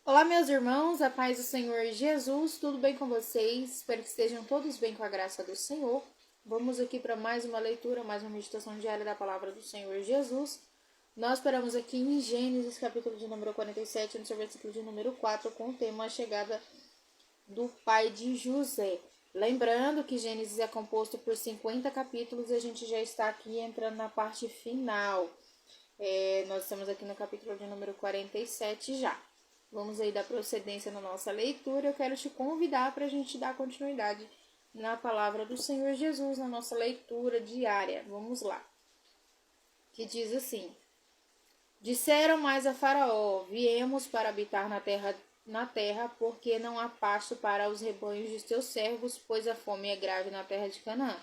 Olá, meus irmãos, a paz do Senhor Jesus, tudo bem com vocês? Espero que estejam todos bem com a graça do Senhor. Vamos aqui para mais uma leitura, mais uma meditação diária da palavra do Senhor Jesus. Nós paramos aqui em Gênesis, capítulo de número 47, no seu versículo de número 4, com o tema A Chegada do Pai de José. Lembrando que Gênesis é composto por 50 capítulos e a gente já está aqui entrando na parte final. Nós estamos aqui no capítulo de número 47 já. Vamos aí dar procedência na nossa leitura. Eu quero te convidar para a gente dar continuidade na palavra do Senhor Jesus, na nossa leitura diária. Vamos lá. Que diz assim: Disseram mais a Faraó: Viemos para habitar na terra, porque não há pasto para os rebanhos de teus servos, pois a fome é grave na terra de Canaã.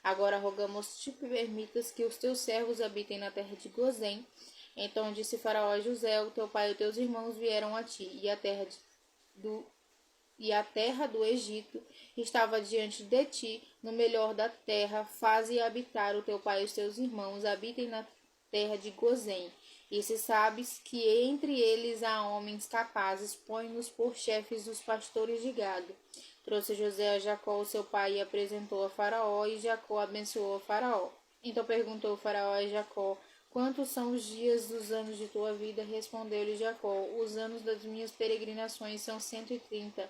Agora rogamos-te que permitas que os teus servos habitem na terra de Gozém. Então disse Faraó a José: O teu pai e os teus irmãos vieram a ti, e a terra do Egito estava diante de ti, no melhor da terra. Faze habitar o teu pai e os teus irmãos, habitem na terra de Gozém. E se sabes que entre eles há homens capazes, põe-nos por chefes dos pastores de gado. Trouxe José a Jacó, seu pai, e apresentou a Faraó, e Jacó abençoou a Faraó. Então perguntou Faraó a Jacó: Quantos são os dias dos anos de tua vida? Respondeu-lhe Jacó: Os anos das minhas peregrinações são 130.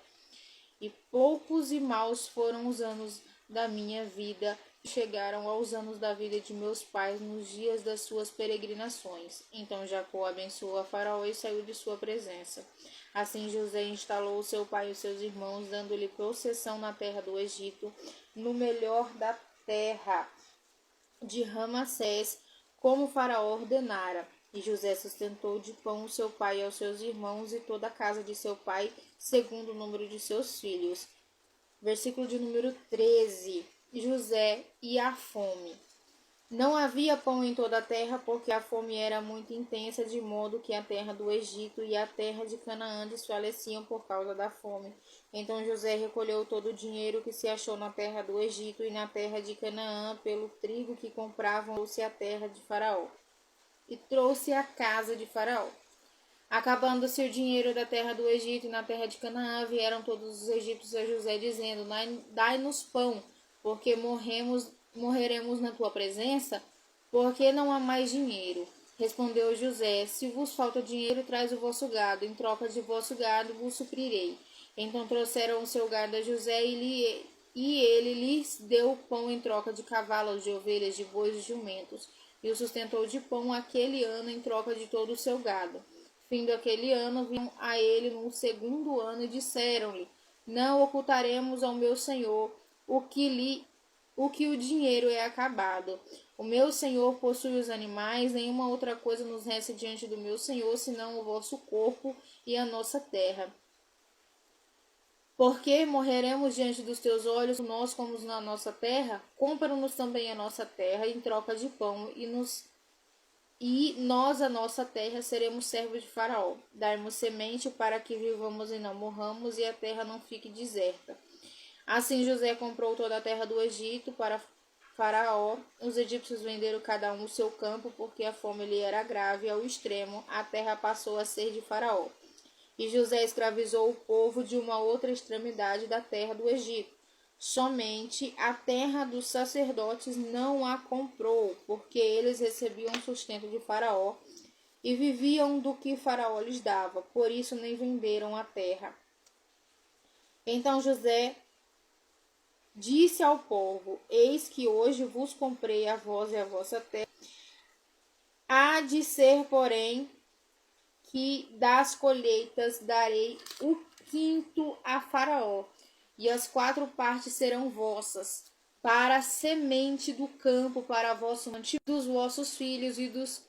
E poucos e maus foram os anos da minha vida. Chegaram aos anos da vida de meus pais nos dias das suas peregrinações. Então Jacó abençoou a Faraó e saiu de sua presença. Assim José instalou seu pai e os seus irmãos, dando-lhe possessão na terra do Egito, no melhor da terra de Ramassés, como Faraó ordenara. E José sustentou de pão o seu pai e aos seus irmãos e toda a casa de seu pai, segundo o número de seus filhos. Versículo de número 13. José e a fome. Não havia pão em toda a terra, porque a fome era muito intensa, de modo que a terra do Egito e a terra de Canaã desfaleciam por causa da fome. Então José recolheu todo o dinheiro que se achou na terra do Egito e na terra de Canaã, pelo trigo que compravam, trouxe à terra de Faraó, e trouxe à casa de Faraó. Acabando-se o dinheiro da terra do Egito e na terra de Canaã, vieram todos os egípcios a José, dizendo: Dai-nos pão, porque morreremos na tua presença, porque não há mais dinheiro. Respondeu José: Se vos falta dinheiro, traz o vosso gado, em troca de vosso gado vos suprirei. Então trouxeram o seu gado a José, e ele lhes deu pão em troca de cavalos, de ovelhas, de bois e jumentos, e o sustentou de pão aquele ano em troca de todo o seu gado. Fim daquele ano, vinham a ele no segundo ano e disseram-lhe: Não ocultaremos ao meu senhor o que o dinheiro é acabado. O meu senhor possui os animais, nenhuma outra coisa nos resta diante do meu senhor, senão o vosso corpo e a nossa terra. Porque morreremos diante dos teus olhos, nós como na nossa terra? Compra-nos também a nossa terra em troca de pão, e nós, a nossa terra, seremos servos de Faraó. Darmos semente para que vivamos e não morramos, e a terra não fique deserta. Assim José comprou toda a terra do Egito para Faraó. Os egípcios venderam cada um o seu campo, porque a fome lhe era grave ao extremo. A terra passou a ser de Faraó. E José escravizou o povo de uma outra extremidade da terra do Egito. Somente a terra dos sacerdotes não a comprou, porque eles recebiam sustento de Faraó e viviam do que Faraó lhes dava. Por isso nem venderam a terra. Então José disse ao povo: Eis que hoje vos comprei a vós e a vossa terra. Há de ser, porém, que das colheitas darei o quinto a Faraó, e as 4 partes serão vossas, para a semente do campo, para vosso mantimento, dos vossos filhos e dos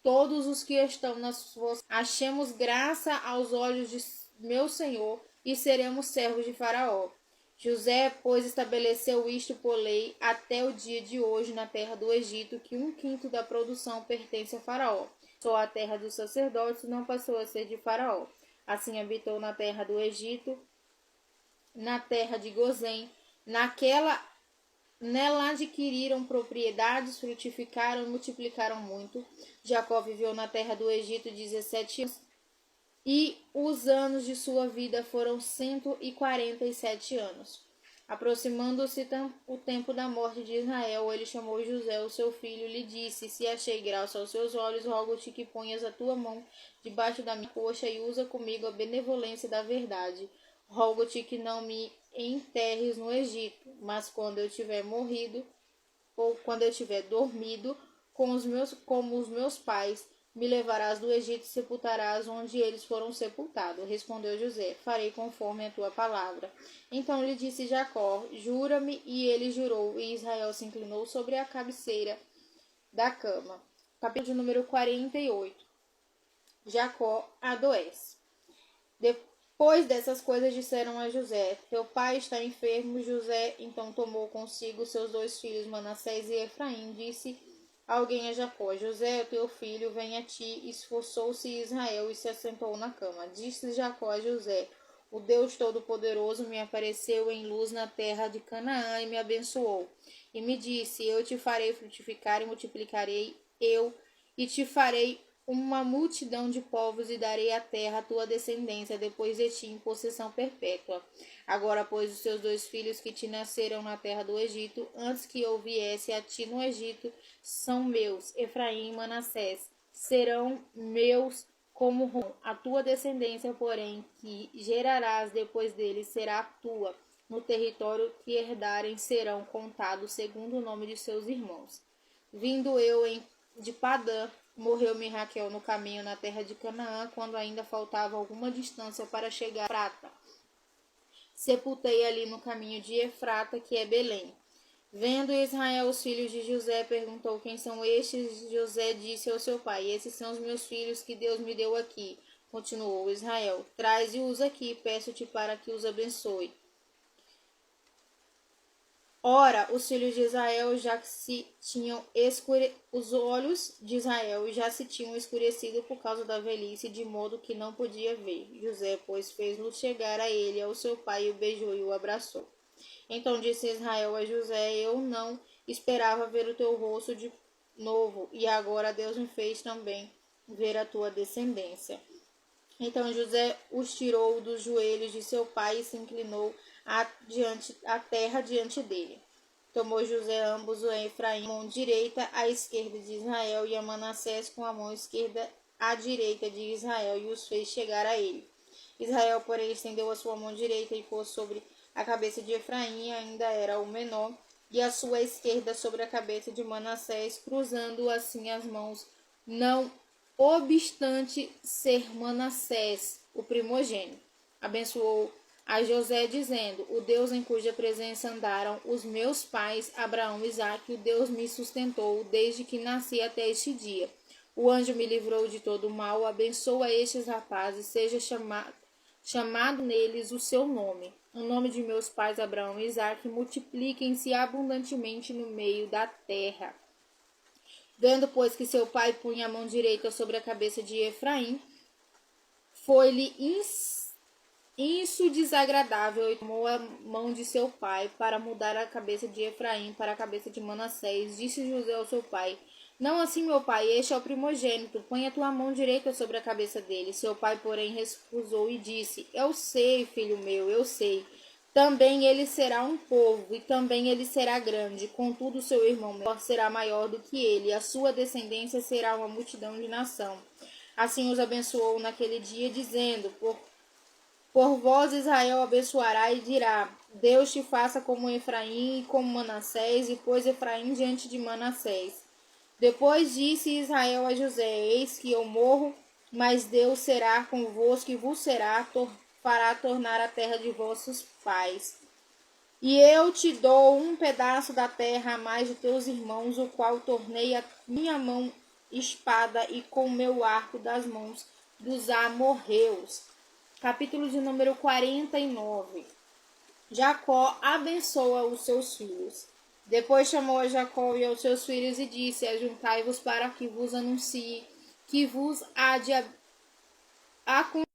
todos os que estão nas vossas. Achemos graça aos olhos de meu senhor, e seremos servos de Faraó. José, pois, estabeleceu isto por lei até o dia de hoje na terra do Egito, que 1/5 da produção pertence a Faraó. Só a terra dos sacerdotes não passou a ser de Faraó. Assim habitou na terra do Egito, na terra de Gozém. Nela adquiriram propriedades, frutificaram e multiplicaram muito. Jacó viveu na terra do Egito 17 anos e os anos de sua vida foram 147 anos. Aproximando-se o tempo da morte de Israel, ele chamou José, o seu filho, e lhe disse: Se achei graça aos seus olhos, rogo-te que ponhas a tua mão debaixo da minha coxa e usa comigo a benevolência da verdade. Rogo-te que não me enterres no Egito, mas quando eu tiver morrido, ou quando eu tiver dormido, como os meus pais, me levarás do Egito e sepultarás onde eles foram sepultados. Respondeu José: Farei conforme a tua palavra. Então lhe disse Jacó: Jura-me. E ele jurou, e Israel se inclinou sobre a cabeceira da cama. Capítulo de número 48. Jacó adoece. Depois dessas coisas disseram a José: Teu pai está enfermo. José então tomou consigo seus 2 filhos, Manassés e Efraim. Disse alguém a Jacó: José, o teu filho, vem a ti. Esforçou-se Israel e se assentou na cama. Disse Jacó a José: O Deus Todo-Poderoso me apareceu em luz na terra de Canaã e me abençoou. E me disse: Eu te farei frutificar e multiplicarei e te farei uma multidão de povos e darei a terra à tua descendência depois de ti em possessão perpétua. Agora, pois, os teus 2 filhos que te nasceram na terra do Egito, antes que eu viesse a ti no Egito, são meus, Efraim e Manassés, serão meus como Rom. A tua descendência, porém, que gerarás depois deles, será tua. No território que herdarem serão contados segundo o nome de seus irmãos. Vindo eu de Padã, morreu-me Raquel no caminho na terra de Canaã, quando ainda faltava alguma distância para chegar a Efrata. Sepultei ali no caminho de Efrata, que é Belém. Vendo Israel os filhos de José, perguntou: Quem são estes? José disse ao seu pai: Esses são os meus filhos que Deus me deu aqui. Continuou Israel: Traze-os aqui, peço-te para que os abençoe. Ora, os filhos de Israel já se tinham os olhos de Israel já se tinham escurecido por causa da velhice, de modo que não podia ver. José, pois, fez-lo chegar a ele, ao seu pai, o beijou e o abraçou. Então disse Israel a José: Eu não esperava ver o teu rosto de novo, e agora Deus me fez também ver a tua descendência. Então José os tirou dos joelhos de seu pai e se inclinou a terra diante dele. Tomou José ambos, o Efraim, a mão direita à esquerda de Israel, e a Manassés com a mão esquerda à direita de Israel, e os fez chegar a ele. Israel, porém, estendeu a sua mão direita e pôs sobre a cabeça de Efraim, ainda era o menor, e a sua esquerda sobre a cabeça de Manassés, cruzando assim as mãos, não obstante ser Manassés o primogênito. Abençoou a José, dizendo: O Deus em cuja presença andaram os meus pais, Abraão e Isaque, o Deus me sustentou desde que nasci até este dia. O anjo me livrou de todo o mal. Abençoa estes rapazes, seja chamado neles o seu nome. O nome de meus pais, Abraão e Isaque, multipliquem-se abundantemente no meio da terra. Vendo, pois, que seu pai punha a mão direita sobre a cabeça de Efraim, foi-lhe isso desagradável, e tomou a mão de seu pai para mudar a cabeça de Efraim para a cabeça de Manassés. Disse José ao seu pai: Não assim, meu pai, este é o primogênito, põe a tua mão direita sobre a cabeça dele. Seu pai, porém, recusou e disse: Eu sei, filho meu, eu sei. Também ele será um povo, e também ele será grande. Contudo, seu irmão menor será maior do que ele, e a sua descendência será uma multidão de nação. Assim os abençoou naquele dia, dizendo: Por vós Israel abençoará e dirá: Deus te faça como Efraim e como Manassés, e pôs Efraim diante de Manassés. Depois disse Israel a José: Eis que eu morro, mas Deus será convosco e vos fará tornar a terra de vossos pais. E eu te dou um pedaço da terra a mais de teus irmãos, o qual tornei a minha mão espada e com meu arco das mãos dos amorreus. Capítulo de número 49. Jacó abençoa os seus filhos. Depois chamou a Jacó e aos seus filhos e disse: Ajuntai-vos para que vos anuncie que vos há de acontecer